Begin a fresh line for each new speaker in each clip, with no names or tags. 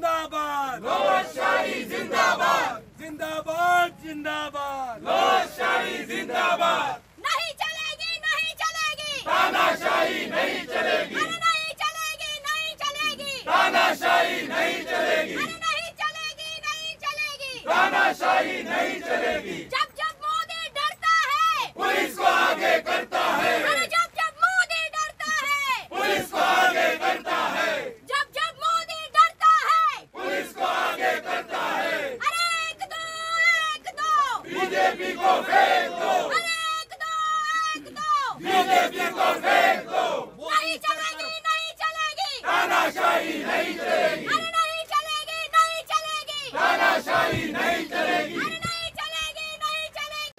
जिंदाबाद,
नौशाही जिंदाबाद,
जिंदाबाद जिंदाबाद,
नौशाही जिंदाबाद।
नहीं चलेगी, नहीं चलेगी,
तानाशाही नहीं चलेगी,
अरे नहीं चलेगी, नहीं चलेगी,
तानाशाही नहीं चलेगी,
अरे नहीं चलेगी, नहीं चलेगी।
तानाशाही नहीं चलेगी।
जब जब मोदी डरता है,
पुलिस को आगे करता है,
अरे जब जब मोदी डरता है,
पुलिस को आगे करता है,
जब जब मोदी डरता है,
पुलिस को आगे करता है।
अरे एक दो,
बीजेपी को फेंक दो,
अरे एक दो,
बीजेपी को फेंक दो।
नहीं चलेगी, नहीं चलेगी,
तानाशाही नहीं चलेगी,
अरे नहीं चलेगी, नहीं चलेगी,
तानाशाही नहीं चलेगी।
अरे नहीं चलेगी, नहीं चलेगी।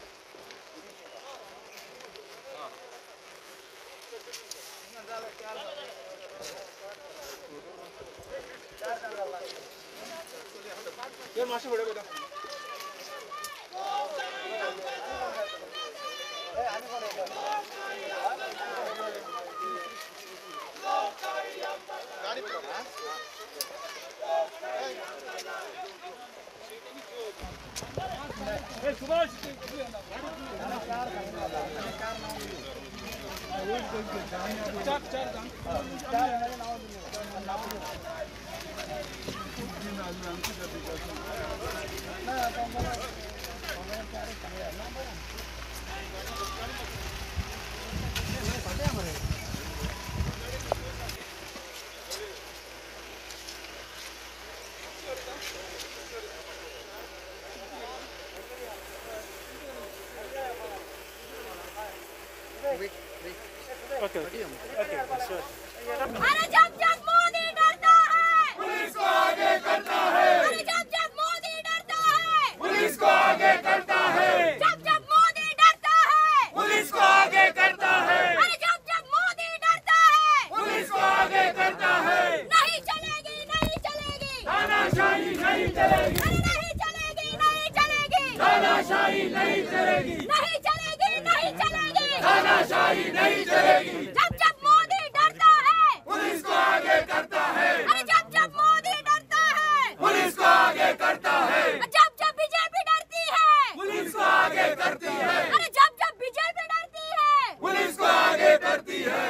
अरे जब जब मोदी डरता है,
पुलिस को आगे करता है,
अरे जब जब मोदी डरता है,
पुलिस को आगे करता है,
जब जब मोदी डरता है,
पुलिस को आगे करता है,
अरे जब जब मोदी डरता है,
पुलिस को आगे करता है।
नहीं चलेगी, नहीं चलेगी,
तानाशाही नहीं चलेगी,
अरे नहीं चलेगी, नहीं चलेगी,
तानाशाही नहीं चलेगी,
नहीं चलेगी, नहीं चलेगी।
तानाशाही नहीं चलेगी।
जब जब मोदी डरता है,
पुलिस को आगे करता है,
अरे जब जब मोदी डरता है,
पुलिस को आगे करता है,
जब जब बीजेपी डरती है,
पुलिस को आगे करती है,
अरे जब जब बीजेपी डरती है,
पुलिस को आगे करती है।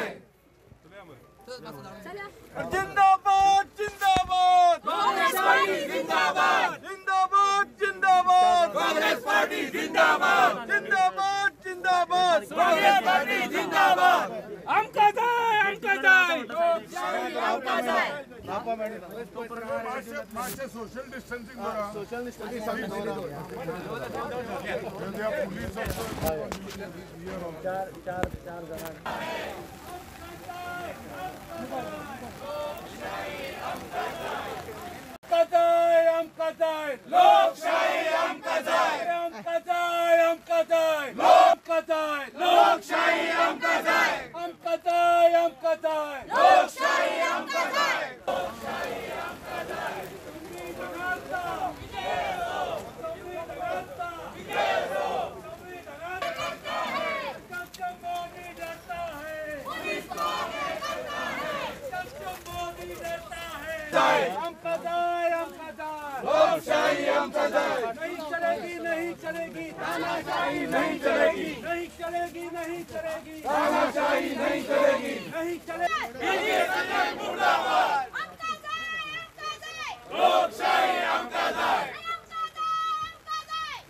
जिंदाबाद जिंदाबाद,
कांग्रेस पार्टी जिंदाबाद,
जिंदाबाद जिंदाबाद,
कांग्रेस पार्टी जिंदाबाद,
जिंदाबाद जिंदाबाद,
कांग्रेस पार्टी जिंदाबाद।
आमका जाय, आमका जाय,
आमका जाय।
सोशल डिस्टेंसिंग सोशल डिस्टेंसिंग
आमका जाय,
लोकशाही आमका जाय,
आमका जाय, आमका जाय,
लोकशाही
आमका जाय,
आमका जाय,
आमका जाय,
लोकशाही आमका जाय।
आमका जाय, आमका जाय,
लोकशाही आमका जाय।
नहीं चलेगी, नहीं चलेगी,
तानाशाही नहीं चलेगी,
नहीं चलेगी, नहीं चलेगी,
तानाशाही नहीं चलेगी।
नहीं चलेगी।
बीजेपी मुर्दाबाद,
आमका जाय, आमका जाय,
लोकशाही आमका जाय,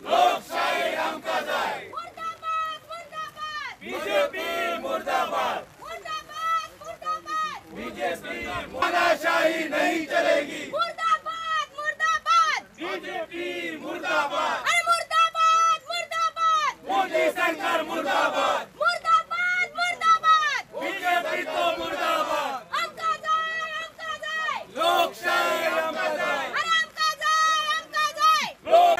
लोकशाही आमका जाय।
मुर्दाबाद, मुर्दाबाद,
बीजेपी मुर्दाबाद,
मुर्दाबाद, मुर्दाबाद,
बीजेपी तानाशाही नहीं चलेगी,
मुर्दाबाद, मुर्दाबाद,
बीजेपी मुर्दाबाद,
अरे मुर्दाबाद, मुर्दाबाद,
मोदी सरकार मुर्दाबाद,
मुर्दाबाद, मुर्दाबाद।
बीजेपी तो मुर्दाबाद,
आमका जाय, आमका जाय,
लोकशाही आमका जाय।
अरे आमका जाय, आमका जाय।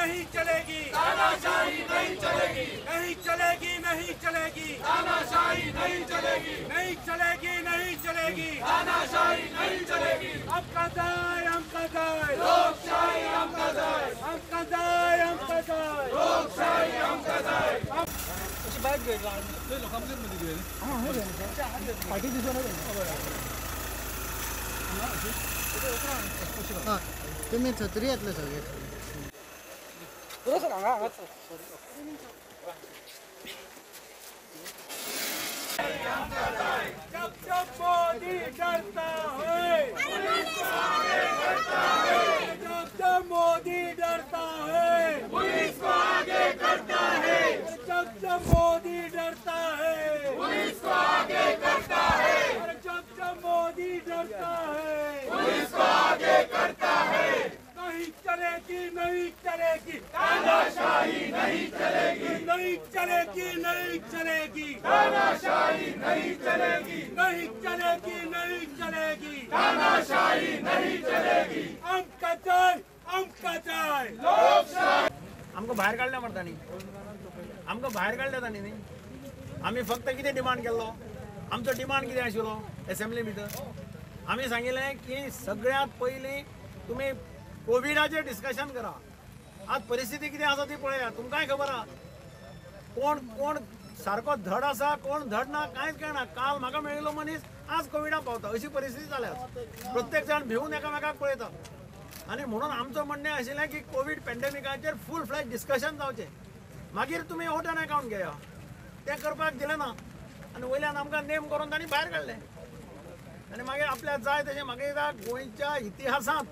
नहीं चलेगी,
तानाशाही नहीं चलेगी,
नहीं चलेगी, नहीं चलेगी,
तानाशाही नहीं चलेगी,
नहीं चलेगी, नहीं चलेगी।
तानाशाही नहीं चलेगी।
आमका जाय, आमका जाय,
लोकशाही आमका जाय,
आमका जाय, आमका जाय,
लोकशाही आमका जाय।
पार्टी
हय तुमी छत्री येतले सगळे
जब जब मोदी डरता है, जब जब मोदी डरता है, पुलिस को आगे करता है, जब जब मोदी डरता है, पुलिस को आगे करता है, जब जब मोदी डरता है, पुलिस को आगे करता है। नहीं चलेगी, नहीं चलेगी, तानाशाही नहीं चलेगी, नहीं चलेगी, नहीं चलेगी, तानाशाही नहीं चलेगी, नहीं चलेगी, नहीं चलेगी, तानाशाही नहीं चलेगी। आमका जाय, आमका जाय, लोकशाही।
आमकां भायर काडल्या म्हणटा न्ही, आमकां भायर काडल्या तांणी न्ही। आमी फक्त कितें डिमांड केल्लो, आमचो डिमांड कितें आशिल्लो एसेंब्ली भितर आमी सांगिल्लें की सगळ्यांत पयलीं तुमी कोविडाचेर डिस्कशन करा। आज परिस्थिती कितें आसा ती पळया, तुमकांय खबर आहा कोण कोण सारको धड आसा कोण धड ना कांयच कळना। काल म्हाका मेळिल्लो मनीस आज कोविडा पावता, अशी परिस्थिती जाल्या। प्रत्येक जाण भिवून एकामेकाक पळयता आनी म्हणून आमचो म्हणणें आशिल्लें की कोविड पॅन्डेमिकाचेर फूल फ्लॅज डिस्कशन जावचें, मागीर तुमी वोट एन अकावंट घेया। तें करपाक दिलें ना आनी वयल्यान आमकां नेम करून तांणी भायर काडलें आनी मागीर आपल्याक जाय तशें म्हाका दिसता गोंयच्या इतिहासांत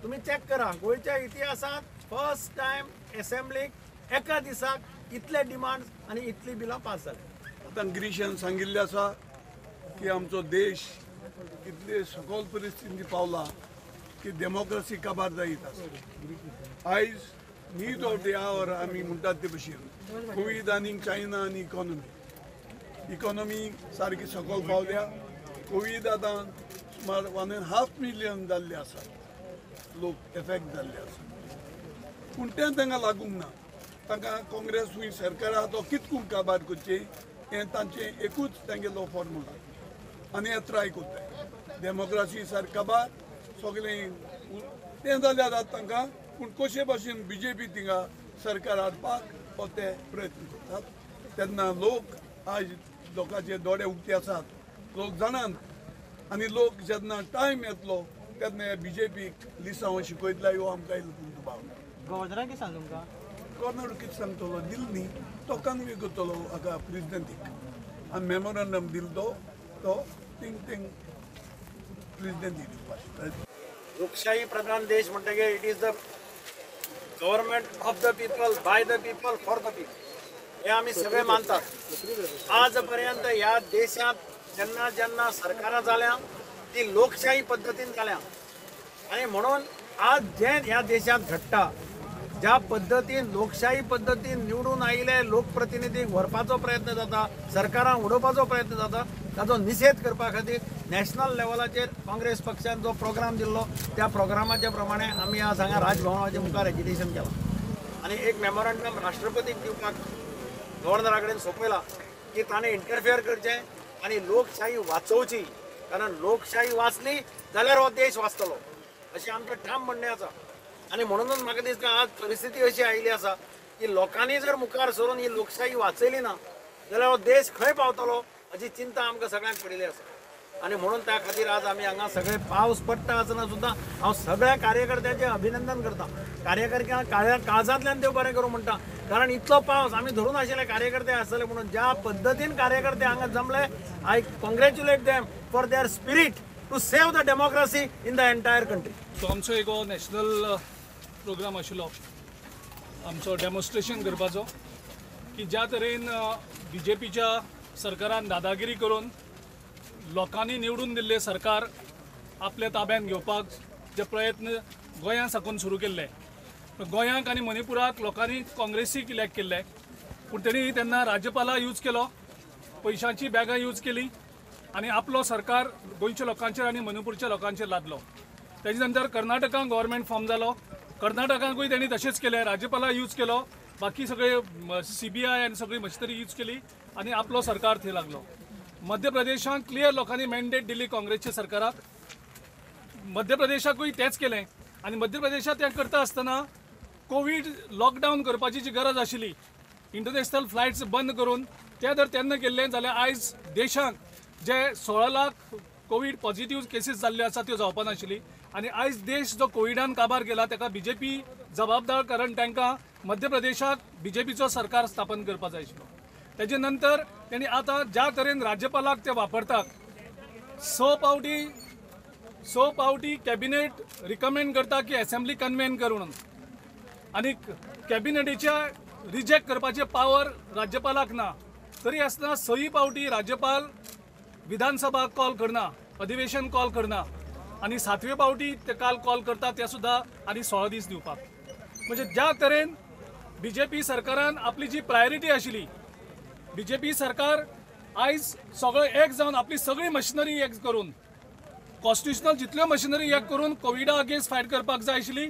तुम्ही चेक करा, गोंयच्या इतिहासात फर्स्ट टाइम एसेंब्लीक एका दिसाक इतले डिमांड आणि इतली बिलां पास जाली।
आतां गिरीशान सांगिल्लें आसा की आमचो देश इतले सकल परिस्थिती पावला की डेमोक्रेसी काबार जायत आसा। आयज न्हीद ऑफ द आवर आमी म्हणटात ते भशेन कोविड आनी चायना आनी इकॉनॉमी सारकी सकल पावल्या। कोविड आतां सुमार 1.5 मिलियन जाल्ले आसा लोक एफेक्ट जाल्ले आसा, पूण तें तांकां लागूंक ना। तांकां काँग्रेस हुंय सरकार आहा तो कितकून काबार करचें हें तांचें एकूच तांगेलो फॉर्मुला आनी हें ट्राय कोत्ताय। डेमोक्रेसी सारकी काबार सगळें तें जाल्यार जाता तांकां, पूण कशे भाशेन BJP थिंगा सरकार हाडपाक हो ते प्रयत्न करतात। तेन्ना लोक आज लोकांचे दोळे उक्ते आसात, लोक जाणात आनी लोक जेन्ना टायम येतलो तेन्ना BJPक लिसांव शिकयतले ह्यो आमकां तुमचो भावना।
गव्हर्नरान कितें सांगलें तुमकां?
गव्हर्नर कितें सांगतलो दिल न्ही तो कन्वे करतलो हाका प्रेजिडेंटीक आनी मेमोरंडम दिलो तो थिंग प्रेजिडेंटीक दिवपाक।
लोकशाही प्रधान देश म्हणटकीर it is the government of the people by the people for the people हे आमी सगळे मानतात। आज पर्यंत ह्या देशात जेन्ना जेन्ना सरकारां जाल्या ती लोकशाही पद्दतीन जाल्या आणि म्हणून आज जे ह्या देशात घडटा ज्या पद्दतीन लोकशाही पद्दतीन निवडून आयिल्ले लोकप्रतिनिधीक व्हरपाचो प्रयत्न जाता, सरकारांक उडोवपाचो प्रयत्न जाता, ताचो निशेध करपा खातीर नॅशनल लेवलाचेर काँग्रेस पक्षान जो प्रोग्राम दिल्लो त्या प्रोग्रामाच्या प्रमाणे आमी आज हांगा राजभवनाच्या मुखार एजिटेशन केलां आनी एक मेमोरंडम राष्ट्रपतीक दिवपाक गव्हर्नरा कडेन सोपयला की ताणें इंटरफियर करचें आनी लोकशाही वाचोवची, कारण लोकशाही वाचली जाल्यार हो देश वाचतलो अशें आमचें ठाम म्हणणें आसा। आनी म्हणूनच म्हाका दिसता आज परिस्थिती अशी आयिल्ली आसा की लोकांनी जर मुखार सरून ही लोकशाही वाचयली ना जाल्यार हो देश खंय पावतलो हाची चिंता आमकां सगळ्यांक पडिल्ली आसा। आनी म्हणून त्या खातीर आज आमी हांगा सगळे पावस पडटा आसतना सुद्दां हांव सगळ्या कार्यकर्त्यांचें अभिनंदन करता। कार्यकर्त्यांक काळजांतल्यान देव बरें करूं म्हणटा, कारण इतलो पावस आमी धरून आशिल्ले कार्यकर्ते आसतले म्हणून ज्या पद्दतीन कार्यकर्ते हांगा जमले, I congratulate them for their spirit to save the democracy in the entire country.
तो आमचो एक नॅशनल प्रोग्राम आशिल्लो आमचो डेमॉन्स्ट्रेशन करपाचो की ज्या तरेन BJPच्या सरकारान दादागिरी करून लोकांनी निवडून दिल्ले सरकार आपल्या ताब्यात घेवपाक जे प्रयत्न गोंया साकून सुरू केल्ले। गोंयांक आनी मणिपुराक लोकांनी काँग्रेसीक इलेक्ट केल्ले, पूण तेणी तेन्ना राज्यपाला यूज केलो, पयशांची बॅगां यूज केली आनी आपलो सरकार गोंयच्या लोकांचेर आनी मणिपूरच्या लोकांचेर लादलो। तेजे नंतर कर्नाटकांत गव्हर्नमेंट फॉर्म जालो, कर्नाटकांकूय तेणी तशेंच केलें, राज्यपाला यूज केलो, बाकी सगळे CBI आनी सगळी मशिनरी यूज केली आनी आपलो सरकार थंय लागलो। मध्य प्रदेशांत क्लियर लोकांनी मॅन्डेट दिली काँग्रेसच्या सरकाराक, मध्य प्रदेशाकूय तेंच केलें आनी मध्य प्रदेशांत तें करता आसतना कोविड लॉकडावन करपाची जी गरज आशिल्ली, इंटरनॅशनल फ्लायट्स बंद करून तें जर तेन्ना केल्लें जाल्यार आयज देशांत जे 16 लाख कोविड पॉझिटिव्ह केसीस जाल्ल्यो आसा त्यो जावपा नाशिल्ली आनी आयज देश जो कोविडान काबार केला ताका बीजेपी जबाबदार, कारण तांकां मध्य प्रदेशाक बीजेपीचो सरकार स्थापन करपा जाय आशिल्लो. तेजे नंतर तेणी आतां ज्या तरेन राज्यपालाक ते वापरतात, स पावटी कॅबिनेट रिकमेंड करता की असेंब्ली कन्वेन कर म्हणून, आनी कॅबिनेटीच्या रिजेक्ट करपाचे पावर राज्यपालाक ना. तरी आसतना 6 पावटी राज्यपाल विधानसभा कॉल करना, अधिवेशन कॉल करना, आनी 7वे पावटी ते काल कॉल करता ते सुद्दां आनी 16 दीस दिवपाक. म्हणजे ज्या तरेन बीजेपी सरकारान आपली जी प्रायोरिटी आशिल्ली, बीजेपी सरकार आयज सगळो एक जावन आपली सगळी मशिनरी एक करून, कॉन्स्टिट्युशनल जितल्यो मशिनरी एक करून कोविडा अगेन्स्ट फायट करपाक जाय आशिल्ली.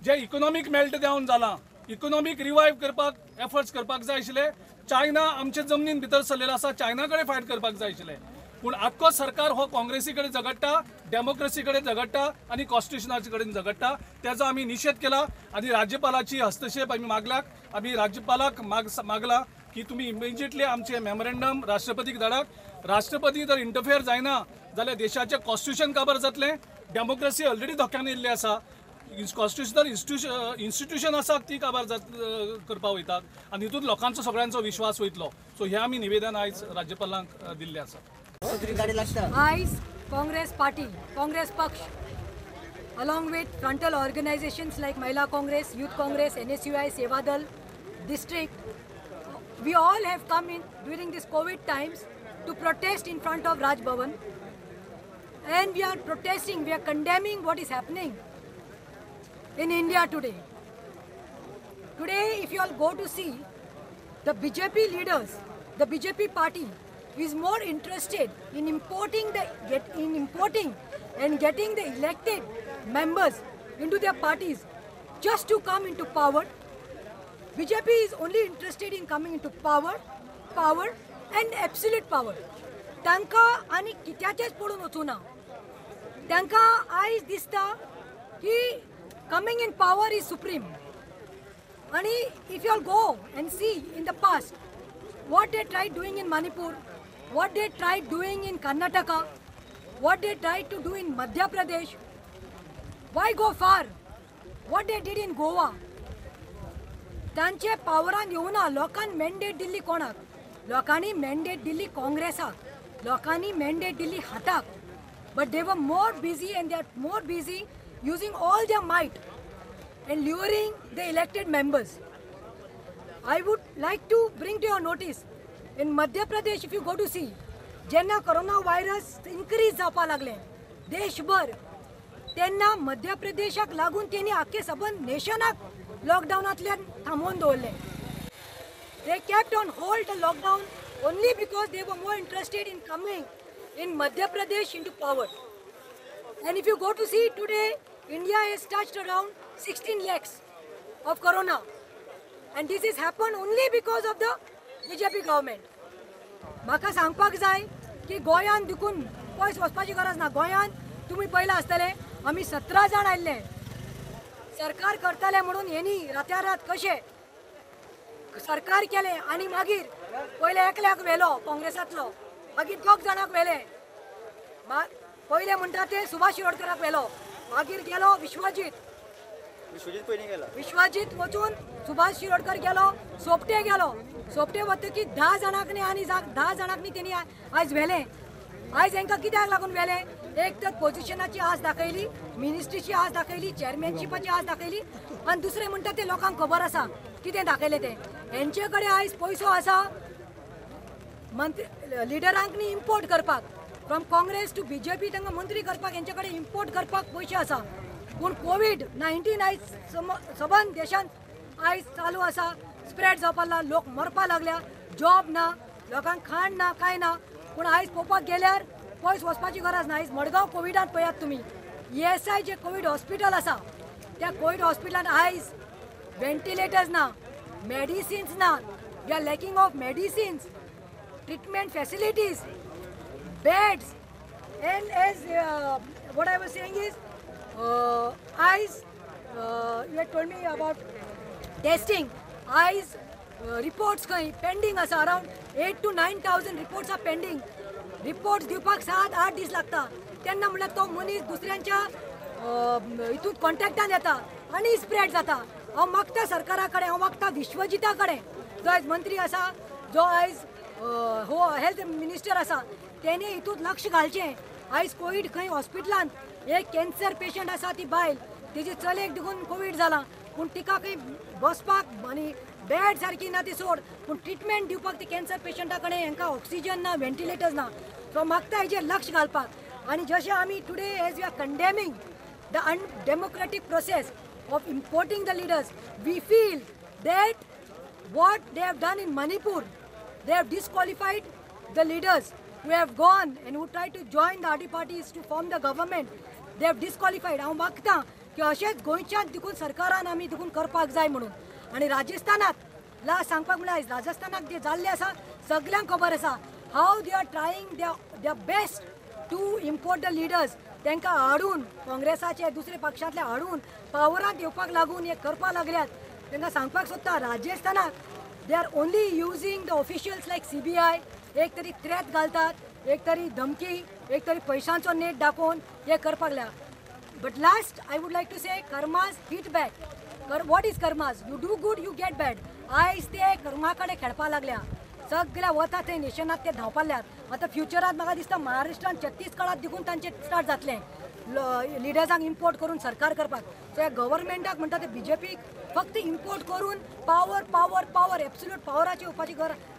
जे इकॉनॉमीक मेल्ट डावन जाला, इकॉनॉमीक रिवायव करपाक एफर्ट्स करपाक जाय आशिल्ले. चायना आमच्या जमनीन भितर सरलेलो आसा, चायना कडेन फायट करपाक जाय आशिल्ले. पूण आख्खो सरकार हो काँग्रेसी कडेन झगडटा, डेमोक्रेसी कडेन झगडटा आनी कॉन्स्टिट्युशनाचे कडेन झगडटा. त्याचो आमी निशेध केला आनी राज्यपालाची हस्तक्षेप आमी मागलाक. आमी राज्यपालाक मागला की तुम्ही इमिजिएटली आमचे मेमोरेंडम राष्ट्रपतीक धाडात. राष्ट्रपती जर इंटरफेअर जायना जाल्यार देशाचें कॉन्स्टिट्युशन काबार जातलें. डेमोक्रेसी ऑलरेडी धोक्यान येयल्ली आसा. कॉन्स्टिट्युशनल इन्स्टिट्यूशन आसा ती काबार करपाक वयतात आनी हितून लोकांचो सगळ्यांचो विश्वास वयतलो. सो हे आमी निवेदन आयज राज्यपालांक दिल्लें आसा.
आयज काँग्रेस पार्टी, काँग्रेस पक्ष along with frontal organizations like Mahila Congress, Youth Congress, NSUI, Sevadal, District, we all have come in during this COVID times to protest in front of Raj Bhavan, and we are protesting, we are condemning what is happening in India today. Today, if you all go to see, the BJP leaders, the BJP party is more interested in importing and getting the elected members into their parties just to come into power. BJP is only interested in coming into power and absolute power. तांकां आनी कित्याचेच पडून वचूना. तांकां आयज दिसता की coming in power is supreme. And if you all go and see in the past what they tried doing in Manipur, what they tried doing in Karnataka, what they tried to do in Madhya Pradesh, why go far? What they did in Goa. तांचे पावरान येवना. लोकांनी mandate Delhi कोणाक? लोकांनी mandate Delhi काँग्रेसाक, लोकांनी mandate Delhi हाताक. But they were more busy and they are more busy using all their might and luring the elected members. I would like to bring to your notice, in Madhya Pradesh, if you go to see, जेन्ना corona virus increase जावपाक लागले देशभर, तेन्ना मध्य प्रदेशाक लागून तेणी आख्खे सबंद नेशनाक लॉकडावनांतल्यान थांबोवन दवरले. They kept on hold the lockdown only because they were more interested in coming in Madhya Pradesh into power. And if you go to see today, India has touched around 16 lakhs of corona. And this has happened only because of the BJP government. म्हाका सांगपाक जाय की गोंयान देखून पयस वचपाची गरज ना. गोंयान तुमी पयला आसतले आमी 17 जाण आयिल्ले. सरकार करतले म्हणून हेणी रात्या रात कशे सरकार केले आनी मागीर पयले एकल्याक व्हेलो काँग्रेसांतलो, मागीर 2 जाणांक व्हेले. पयले म्हणटा ते सुभाष शिरोडकराक व्हेलो, मागीर गेलो विश्वजीत वचून सुभाष शिरोडकर गेलो, सोपटे गेलो. सोपटे वतकीर 10 जाणांनी आनी 10 जाणांनी तेणी आयज व्हेले. आयज हांकां कित्याक लागून व्हेले? एक तर पोजिशनाची आस दाखयली, मिनिस्ट्रीची आस दाखयली, चेअरमॅनशिपाची आस दाखयली, आनी दुसरें म्हणटा ते लोकांक खबर आसा कितें दाखयलें तें. हेंचे कडेन आयज पयसो आसा मंत्री लिडरांक न्ही इम्पोर्ट करपाक, फ्रॉम काँग्रेस टू बीजेपी तांकां मंत्री करपाक हेंचे कडेन इम्पोर्ट करपाक पयशे आसा. पूण कोविड-19 आयज सबंद देशांत आयज चालू आसा, स्प्रेड जावपाक लागला, लोक मरपाक लागल्या, जॉब ना, लोकांक खाण ना, कांय ना. पूण आयज पळोवपाक गेल्यार पयस वचपाची गरज ना. आयज मडगांव कोविडांत पळयात तुमी, ESI जे कोविड हॉस्पिटल आसा त्या कोविड हॉस्पिटलांत आयज व्हेंटिलेटर्स ना, मेडिसिन्स ना. We are lacking of medicines, treatment facilities, beds. And as what I was saying is, you had told me about testing. Reports pending asa, around 8,000 to 9,000 reports are pending. Reports दिवपाक 7-8 दीस लागता तेन्ना म्हणल्यार तो मनीस दुसऱ्यांच्या हितून कॉन्टॅक्टान येता आनी स्प्रेड जाता. हांव मागता सरकारा कडेन, हांव मागता विश्वजिता कडेन जो आयज मंत्री आसा, जो आयज हो हेल्थ मिनिस्टर आसा, तेणे हितून लक्ष घालचें. आयज कोवीड खंय हॉस्पिटलांत एक कॅन्सर पेशंट आसा ती बायल, तेजी चलयेक देखून कोवीड जाला, पूण तिका खंय बसपाक आनी बेड सारकी ना ती सोड, पूण ट्रिटमेंट दिवपाक ती कॅन्सर पेशंटा कडेन हांकां ऑक्सिजन ना, व्हेंटिलेटर्स ना. सो मागता हेजेर लक्ष घालपाक. आनी जशें आमी today as we are condemning the undemocratic process of importing the leaders, we feel that what they have done in Manipur, they have disqualified the leaders who have gone and who tried to join the RD parties to form the government. They have disqualified. हांव मागता की अशेंच गोंयच्याच देखून सरकारान आमी देखून करपाक जाय म्हणून. आनी राजस्थानात ला सांगपाक म्हळ्यार राजस्थानाक जे जाल्लें आसा सगळ्यांक खबर आसा हाव they are trying their best to import the leaders. तांकां हाडून काँग्रेसाचे दुसरे पक्षांतले हाडून पावरांत येवपाक लागून हे करपाक लागल्यात. तांकां सांगपाक सोदता राजस्थानाक they are only using the officials like CBI. एक तरी थ्रेट घालतात, एक तरी धमकी, एक तरी पयशांचो नेट दाखोवन हे करपाक लागल्या. But last I would like to say karma's hit back. What is karma's? You do good, you get bad. आयज ते कर्मा कडेन खेळपाक लागल्या. सगळ्या वता थंय नेशनात ते धांवपाल्यात. आतां फ्युचरांत म्हाका दिसता महाराष्ट्रान छत्तीसगडात देखून तांचे स्टार्ट जातलें लिडर्सांक इम्पोर्ट करून सरकार करपाक. सो ह्या गव्हर्मेंटाक म्हणटा ते BJPक फक्त इम्पोर्ट करून पावर पावर पावर एब्सोल्यूट पावराची येवपाची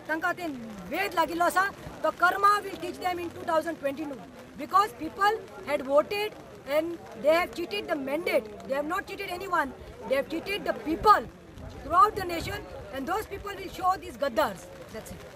तांकां ते वेध लागिल्लो आसा. तो karma will teach them in 2022 because people had voted and they have cheated the mandate. They have not cheated anyone. They have cheated the people throughout the nation, and those people will show these gaddars. That's it.